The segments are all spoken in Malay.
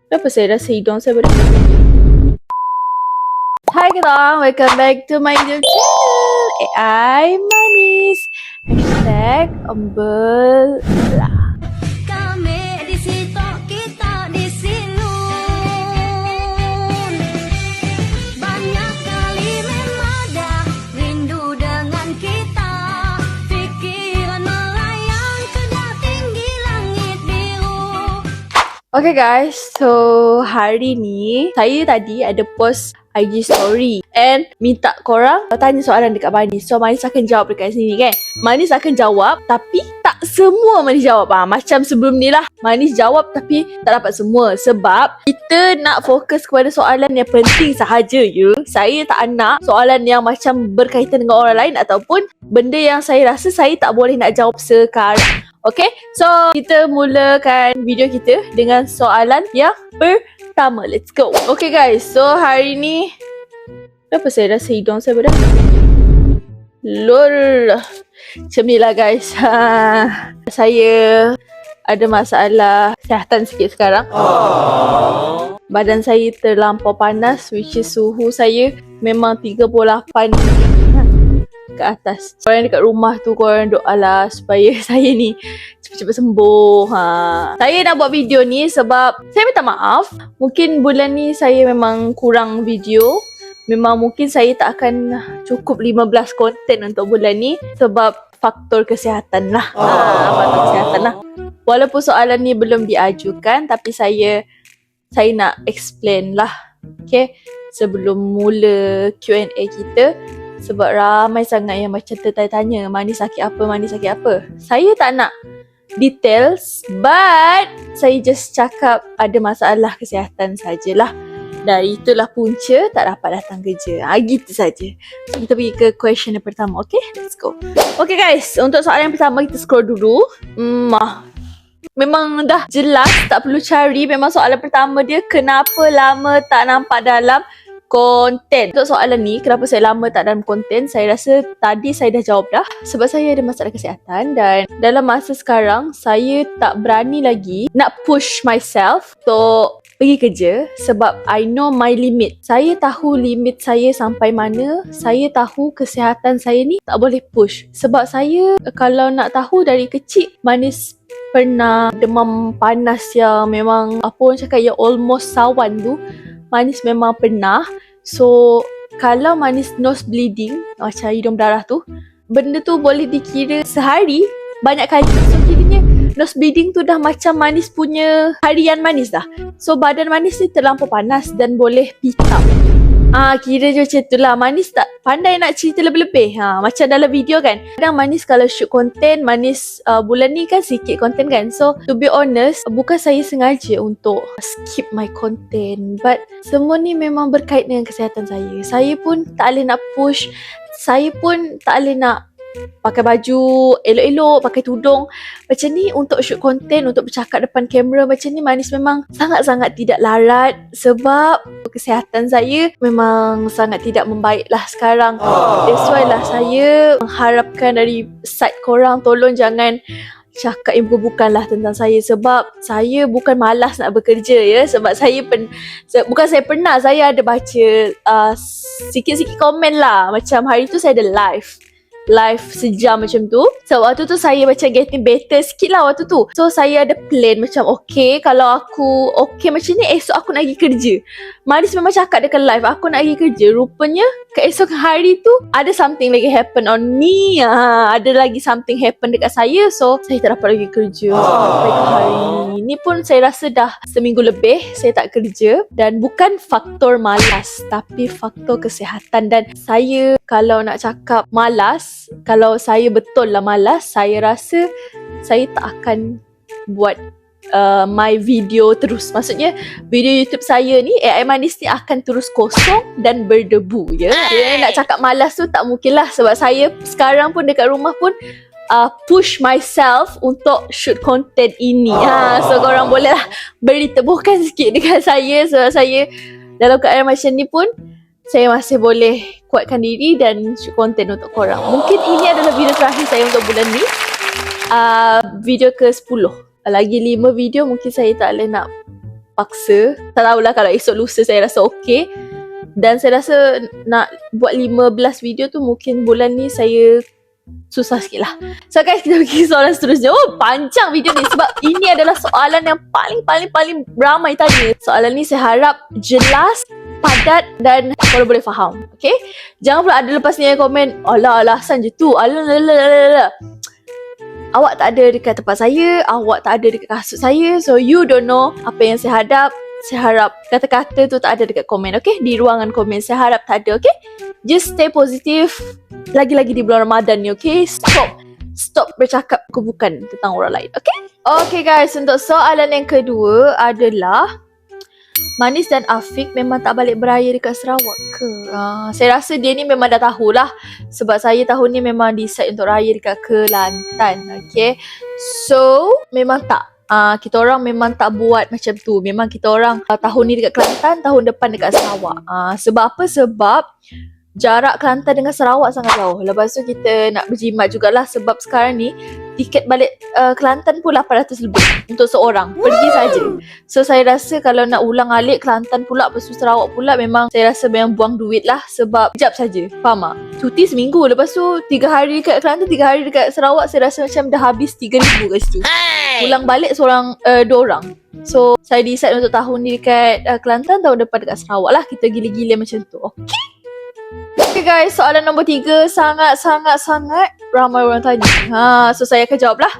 Kenapa saya rasa hidung saya Hai kita, welcome back to my YouTube channel AI Manis #Bella. Kami di situ, kita di sinun. Banyak kali memada rindu dengan kita. Pikiran melayang ke tinggi langit biru. Okay guys, so hari ni saya tadi ada post IG story and minta korang tanya soalan dekat Manis. So Manis akan jawab dekat sini kan. Manis akan jawab tapi tak semua Manis jawab. Macam sebelum ni lah, Manis jawab tapi tak dapat semua. Sebab kita nak fokus kepada soalan yang penting sahaja je. Saya tak nak soalan yang macam berkaitan dengan orang lain ataupun benda yang saya rasa saya tak boleh nak jawab sekarang. Okay, so kita mulakan video kita dengan soalan yang pertama. Let's go. Okay guys, so hari ni kenapa saya rasa hidung saya berat? Lol. Macam ni lah guys. Saya ada masalah kesihatan sikit sekarang. Badan saya terlampau panas, which is suhu saya memang 38 ke atas. Korang dekat rumah tu korang doalah supaya saya ni cepat-cepat sembuh. Saya nak buat video ni sebab saya minta maaf. Mungkin bulan ni saya memang kurang video. Memang mungkin saya tak akan cukup 15 konten untuk bulan ni sebab faktor kesihatan lah. Faktor kesihatan lah. Walaupun soalan ni belum diajukan tapi saya nak explain lah. Okay, sebelum mula Q&A kita. Sebab ramai sangat yang macam tertanya-tanya Manis sakit apa, Manis sakit apa. Saya tak nak details, but saya just cakap ada masalah kesihatan sajalah. Dan itulah punca tak dapat datang kerja. Gitu saja. So, kita pergi ke question yang pertama. Okay, let's go. Okay guys, untuk soalan yang pertama kita scroll dulu. Memang dah jelas, tak perlu cari. Memang soalan pertama dia, kenapa lama tak nampak dalam konten. Untuk soalan ni, kenapa saya lama tak dalam konten, saya rasa tadi saya dah jawab dah. Sebab saya ada masalah kesihatan dan dalam masa sekarang, saya tak berani lagi nak push myself untuk pergi kerja sebab I know my limit. Saya tahu limit saya sampai mana. Saya tahu kesihatan saya ni tak boleh push. Sebab saya kalau nak tahu dari kecil, Manis pernah demam panas yang memang apa orang cakap yang almost sawan tu. Manis memang pernah. So kalau Manis nose bleeding, macam hidung berdarah tu, benda tu boleh dikira sehari banyak kali. So kiranya nose bleeding tu dah macam Manis punya harian Manis dah. So badan Manis ni terlampau panas dan boleh pitam. Kira je macam tu lah. Manis tak pandai nak cerita lebih-lebih. Macam dalam video kan. Kadang Manis kalau shoot konten, Manis bulan ni kan sikit konten kan. So to be honest, bukan saya sengaja untuk skip my content. But semua ni memang berkait dengan kesihatan saya. Saya pun tak boleh nak push. Saya pun tak boleh nak pakai baju elok-elok, pakai tudung macam ni untuk shoot konten, untuk bercakap depan kamera macam ni. Manis memang sangat-sangat tidak larat sebab kesihatan saya memang sangat tidak membaik lah sekarang. That's why lah saya mengharapkan dari side korang, tolong jangan cakap yang bukan lah tentang saya. Sebab saya bukan malas nak bekerja ya. Sebab saya bukan saya pernah, saya ada baca sikit-sikit komen lah. Macam hari tu saya ada live sejam macam tu. So waktu tu saya macam getting better sikit lah waktu tu. So saya ada plan macam okay, kalau aku okay macam ni, esok aku nak pergi kerja. Manis memang cakap dekat live, aku nak pergi kerja. Rupanya keesokan hari tu ada something lagi happen on me. Ada lagi something happen dekat saya. So saya tak dapat lagi kerja sampai ke hari ni pun saya rasa dah seminggu lebih saya tak kerja. Dan bukan faktor malas tapi faktor kesihatan. Dan saya kalau nak cakap malas, kalau saya betul lah malas, saya rasa saya tak akan buat my video terus. Maksudnya video YouTube saya ni, AI Manis ni akan terus kosong dan berdebu ya. Jadi nak cakap malas tu tak mungkin lah. Sebab saya sekarang pun dekat rumah pun push myself untuk shoot content ini. So korang boleh lah beri tepukan sikit dekat saya. Sebab saya dalam keadaan macam ni pun saya masih boleh kuatkan diri dan shoot content untuk korang. Mungkin ini adalah video terakhir saya untuk bulan ni. Video ke-10. Lagi 5 video mungkin saya tak boleh nak paksa. Tak tahulah kalau esok lusa saya rasa okey. Dan saya rasa nak buat 15 video tu mungkin bulan ni saya susah sikit lah. So guys, kita pergi soalan seterusnya. Oh, panjang video ni sebab ini adalah soalan yang paling ramai tanya. Soalan ni saya harap jelas, padat dan korang boleh faham. Okay? Jangan pula ada lepas ni yang komen, alah alasan je tu. Alah. Awak tak ada dekat tempat saya, awak tak ada dekat kasut saya. So you don't know apa yang saya hadap. Saya harap kata-kata tu tak ada dekat komen, okay? Di ruangan komen, saya harap tak ada, okay? Just stay positif. Lagi-lagi di bulan Ramadan ni, okay? Stop bercakap kebukan tentang orang lain, okay? Okay guys, untuk soalan yang kedua adalah Manis dan Afiq memang tak balik beraya dekat Sarawak ke? Saya rasa dia ni memang dah tahulah. Sebab saya tahun ni memang decide untuk raya dekat Kelantan, okay? So, memang tak. Kita orang memang tak buat macam tu. Memang kita orang tahun ni dekat Kelantan, tahun depan dekat Sarawak. Sebab apa? Sebab jarak Kelantan dengan Sarawak sangat jauh. Lepas tu kita nak berjimat jugalah. Sebab sekarang ni tiket balik Kelantan pun 800 lebih untuk seorang. Pergi saja. So saya rasa kalau nak ulang alik Kelantan pula, lepas tu Sarawak pula, memang saya rasa memang buang duit lah. Sebab sekejap saja. Faham tak? Cuti seminggu. Lepas tu 3 hari dekat Kelantan, 3 hari dekat Sarawak. Saya rasa macam dah habis 3,000 kat situ. Ulang balik seorang 2 orang. So saya decide untuk tahun ni dekat Kelantan, tahun depan dekat Sarawak lah. Kita gila-gila macam tu. Okay? Okay guys, soalan nombor 3 sangat ramai orang tanya. So saya akan jawab lah.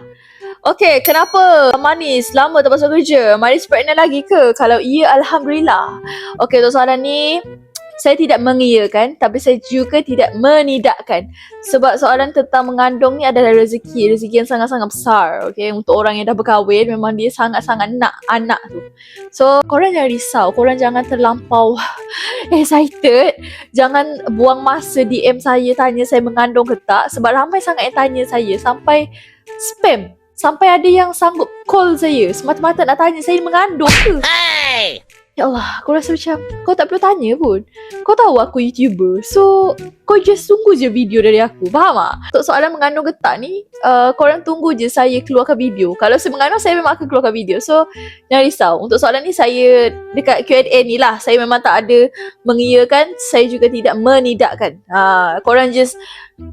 Okay, kenapa Manis lama tak masuk kerja? Manis pregnant lagi ke? Kalau iya, Alhamdulillah. Okay, untuk soalan ni saya tidak mengiyakan, tapi saya juga tidak menidakkan. Sebab soalan tentang mengandung ni adalah rezeki yang sangat-sangat besar. Okay, untuk orang yang dah berkahwin, memang dia sangat-sangat nak anak tu. So, korang jangan risau, korang jangan terlampau excited. Jangan buang masa DM saya, tanya saya mengandung ke tak. Sebab ramai sangat yang tanya saya, sampai spam. Sampai ada yang sanggup call saya semata-mata nak tanya saya mengandung ke. Ya Allah, aku rasa macam kau tak perlu tanya pun. Kau tahu aku YouTuber. So, kau just tunggu je video dari aku. Faham tak? Untuk soalan mengandung ke tak ni, korang tunggu je saya keluarkan video. Kalau saya mengandung, saya memang akan keluarkan video. So, jangan risau. Untuk soalan ni, saya dekat Q&A ni lah, saya memang tak ada mengiyakan. Saya juga tidak menidakkan. Korang just,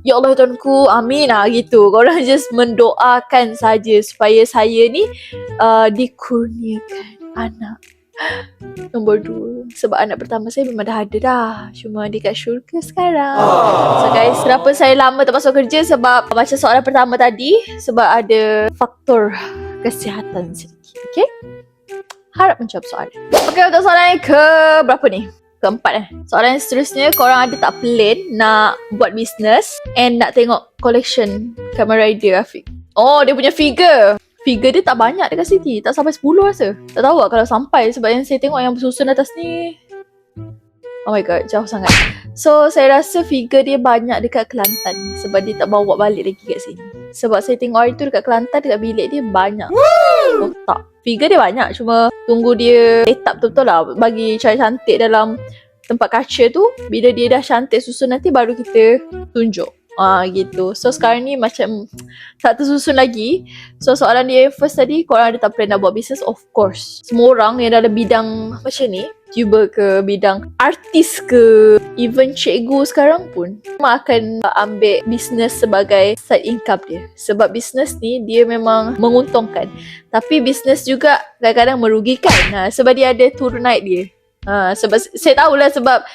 ya Allah Tuanku, amin lah gitu. Korang just mendoakan saja supaya saya ni dikurniakan anak nombor 2. Sebab anak pertama saya memang dah ada dah. Cuma dia kat syurga sekarang. So guys, kenapa saya lama tak masuk kerja? Sebab macam soalan pertama tadi, sebab ada faktor kesihatan sedikit. Okay? Harap menjawab soalan. Okay, untuk soalan yang ke berapa ni? Keempat Soalan yang seterusnya, korang ada tak plan nak buat business and nak tengok collection Kamen Rider Afiq? Oh, dia punya figure dia tak banyak dekat City. Tak sampai 10 rasa. Tak tahu lah kalau sampai. Sebab yang saya tengok yang bersusun atas ni, oh my god, jauh sangat. So, saya rasa figure dia banyak dekat Kelantan. Sebab dia tak bawa balik lagi kat sini. Sebab saya tengok hari tu dekat Kelantan, dekat bilik dia banyak. Oh tak, figure dia banyak. Cuma tunggu dia set up betul-betul lah. Bagi cara cantik dalam tempat kaca tu. Bila dia dah cantik susun nanti, baru kita tunjuk. Gitu. So sekarang ni macam tak tersusun lagi. So soalan dia first tadi, korang ada tak plan nak buat business? Of course. Semua orang yang dalam bidang macam ni, YouTuber ke, bidang artis ke, even cikgu sekarang pun memang akan ambil business sebagai side income dia. Sebab business ni dia memang menguntungkan. Tapi business juga kadang-kadang merugikan. Sebab dia ada turun naik dia. Sebab saya tahulah sebab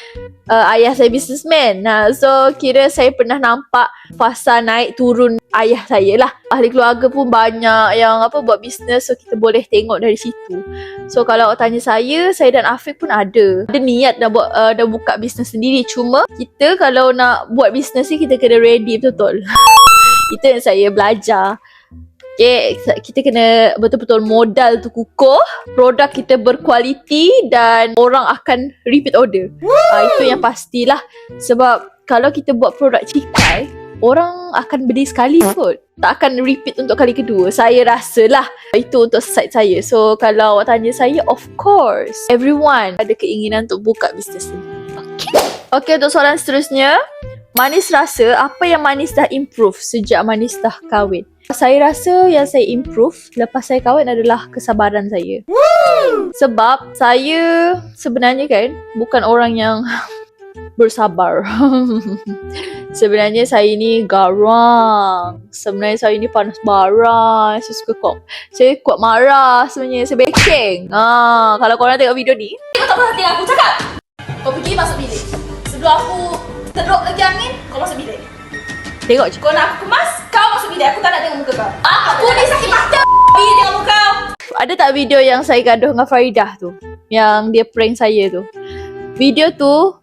ayah saya businessman. So kira saya pernah nampak fasa naik turun ayah saya lah. Ahli keluarga pun banyak yang buat business. So kita boleh tengok dari situ. So kalau tanya saya dan Afiq pun ada niat nak buat dah buka business sendiri. Cuma kita kalau nak buat business ni, kita kena ready betul-betul. Itu yang saya belajar. Okay, kita kena betul-betul modal tu kukuh, produk kita berkualiti dan orang akan repeat order. Itu yang pastilah. Sebab kalau kita buat produk cikai, orang akan beli sekali kot. Tak akan repeat untuk kali kedua. Saya rasalah. Itu untuk side saya. So kalau awak tanya saya, of course, everyone ada keinginan untuk buka bisnes ni. Okay, untuk soalan seterusnya, Manis rasa apa yang Manis dah improve sejak Manis dah kahwin? Saya rasa yang saya improve lepas saya kahwin adalah kesabaran saya. Sebab saya sebenarnya kan bukan orang yang bersabar. Sebenarnya saya ni garang. Sebenarnya saya ni panas barang. Saya kuat marah sebenarnya. Saya backing. Kalau korang tengok video ni, kau tak perhatian aku cakap. Kau pergi masuk bilik. Sebelum aku teruk lagi angin, kau masuk bilik. Tengok je. Kau nak aku kemas, kau masuk bilik. Aku tak nak tengok muka kau. Aku ni sakit mata. Pergi tengok muka kau. Ada tak video yang saya gaduh dengan Faridah tu? Yang dia prank saya tu. Video tu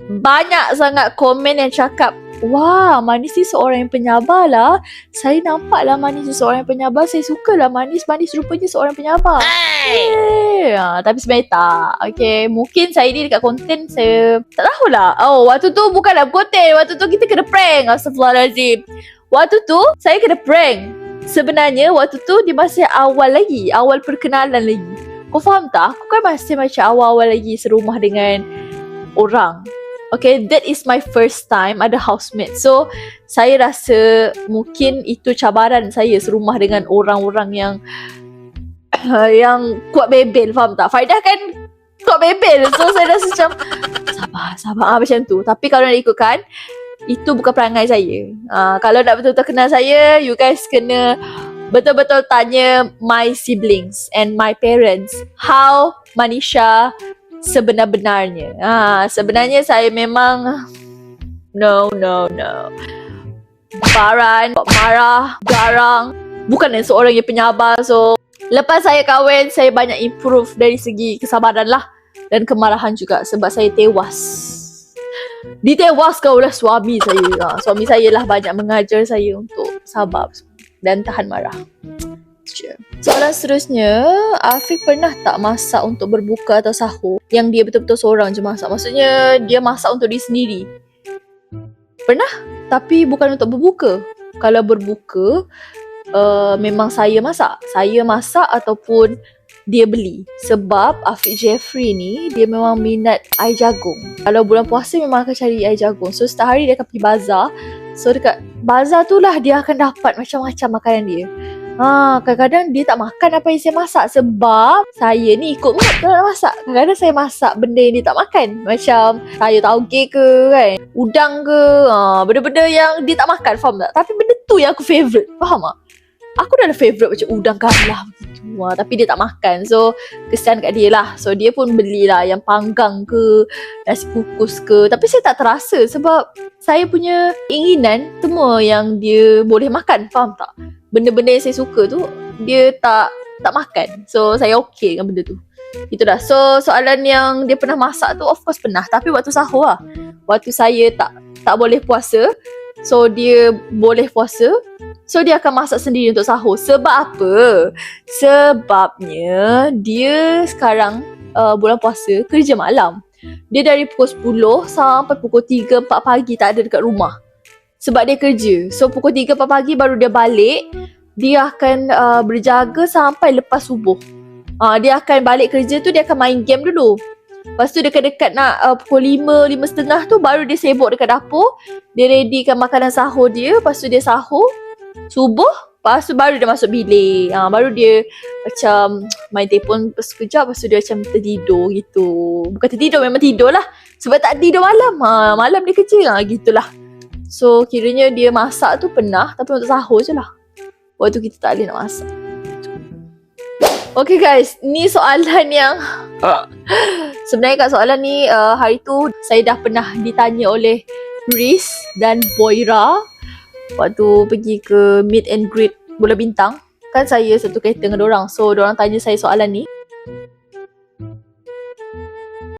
banyak sangat komen yang cakap, wah, Manis ni seorang yang penyabar lah. Saya nampak lah Manis ni seorang yang penyabar. Saya suka lah Manis rupanya seorang penyabar. Tapi sebenarnya tak. Okay, mungkin saya ni dekat konten saya tak tahulah. Waktu tu bukan dalam konten. Waktu tu kita kena prank. Astaghfirullahaladzim. Waktu tu saya kena prank. Sebenarnya waktu tu dia masih awal lagi. Awal perkenalan lagi. Kau faham tak? Aku kan masih macam awal-awal lagi serumah dengan orang. Okay, that is my first time ada housemate. So, saya rasa mungkin itu cabaran saya serumah dengan orang-orang yang yang kuat bebel, faham tak? Faidah kan kuat bebel. So, saya rasa macam sabar macam tu. Tapi kalau nak ikutkan, itu bukan perangai saya. Kalau nak betul-betul kenal saya, you guys kena betul-betul tanya my siblings and my parents. How Manisha sebenar-benarnya. Sebenarnya saya memang no. Baran, marah, garang. Bukan seorang yang penyabar. So, lepas saya kahwin, saya banyak improve dari segi kesabaran lah. Dan kemarahan juga sebab saya tewas. Ditewaskan oleh suami saya. Suami saya lah banyak mengajar saya untuk sabar dan tahan marah. Soalan seterusnya, Afiq pernah tak masak untuk berbuka atau sahur yang dia betul-betul seorang je masak? Maksudnya dia masak untuk diri sendiri. Pernah, tapi bukan untuk berbuka. Kalau berbuka, memang saya masak. Saya masak ataupun dia beli. Sebab Afiq Jeffrey ni, dia memang minat air jagung. Kalau bulan puasa memang akan cari air jagung. So setiap hari dia akan pergi bazar. So dekat bazar tu lah dia akan dapat macam-macam makanan dia. Kadang-kadang dia tak makan apa yang saya masak sebab saya ni ikut mood kalau nak masak. Kadang-kadang saya masak benda yang dia tak makan. Macam sayur tauge ke kan, udang ke, benda-benda yang dia tak makan, faham tak? Tapi benda tu yang aku favourite, faham tak? Aku dah ada favourite macam udang galah begitu. Tapi dia tak makan. So kesian kat dia lah. So dia pun belilah yang panggang ke, nasi kukus ke. Tapi saya tak terasa sebab saya punya keinginan semua yang dia boleh makan, faham tak? Benda-benda yang saya suka tu dia tak makan. So saya okay dengan benda tu. Itu dah. So soalan yang dia pernah masak tu of course pernah. Tapi waktu sahur lah. Waktu saya tak boleh puasa. So dia boleh puasa. So dia akan masak sendiri untuk sahur. Sebab apa? Sebabnya dia sekarang bulan puasa kerja malam. Dia dari pukul 10 sampai pukul 3-4 pagi tak ada dekat rumah. Sebab dia kerja. So pukul 3-4 pagi baru dia balik. Dia akan berjaga sampai lepas subuh. Dia akan balik kerja tu, dia akan main game dulu. Lepas tu dekat-dekat nak pukul 5-5:30 tu baru dia sibuk dekat dapur. Dia readykan makanan sahur dia. Lepas tu dia sahur subuh. Lepas tu baru dia masuk bilik. Baru dia macam main telefon sekejap. Lepas tu dia macam tertidur gitu. Bukan tertidur, memang tidur lah. Sebab tak tidur malam. Malam dia kerja. Gitulah. So kiranya dia masak tu pernah. Tapi untuk sahur je lah. Waktu kita tak boleh nak masak. Okay guys, ni soalan yang sebenarnya kat soalan ni hari tu saya dah pernah ditanya oleh Riz dan Boira waktu pergi ke meet and greet Bola Bintang. Kan saya satu kereta dengan dorang. So dorang tanya saya soalan ni.